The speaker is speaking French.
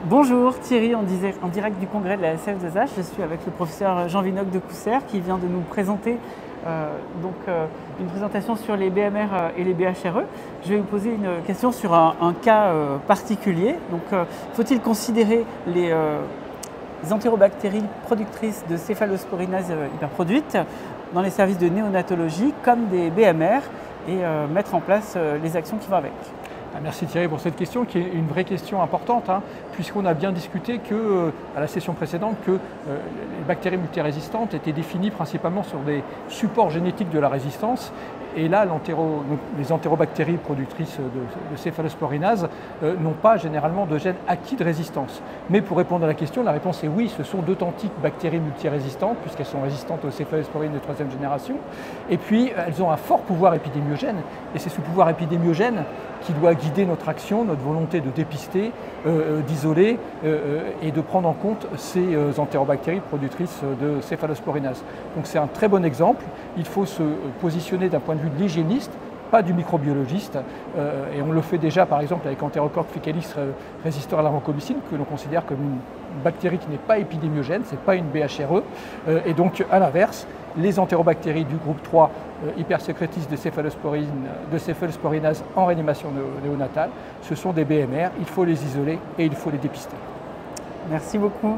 Bonjour Thierry, en direct du congrès de la SF2H. Je suis avec le professeur Jean Vinocq de Cousserre qui vient de nous présenter une présentation sur les BMR et les BHRE. Je vais vous poser une question sur un cas particulier. Faut-il considérer les entérobactéries productrices de céphalosporinase hyperproduite dans les services de néonatologie comme des BMR et mettre en place les actions qui vont avec? Merci Thierry pour cette question qui est une vraie question importante, puisqu'on a bien discuté à la session précédente que les bactéries multirésistantes étaient définies principalement sur des supports génétiques de la résistance. Et là, les entérobactéries productrices de céphalosporinase n'ont pas généralement de gènes acquis de résistance. Mais pour répondre à la question, la réponse est oui, ce sont d'authentiques bactéries multirésistantes, puisqu'elles sont résistantes aux céphalosporines de troisième génération. Et puis, elles ont un fort pouvoir épidémiogène. Et c'est ce pouvoir épidémiogène qui doit guider notre action, notre volonté de dépister, d'isoler et de prendre en compte ces entérobactéries productrices de céphalosporinase. Donc c'est un très bon exemple. Il faut se positionner d'un point de vue de l'hygiéniste, pas du microbiologiste, et on le fait déjà par exemple avec Enterococcus faecalis résistant à la vancomycine, que l'on considère comme une bactérie qui n'est pas épidémiogène, ce n'est pas une BHRE, et donc à l'inverse, les entérobactéries du groupe 3 hypersécrétistes de céphalosporinase en réanimation néonatale, ce sont des BMR, il faut les isoler et il faut les dépister. Merci beaucoup.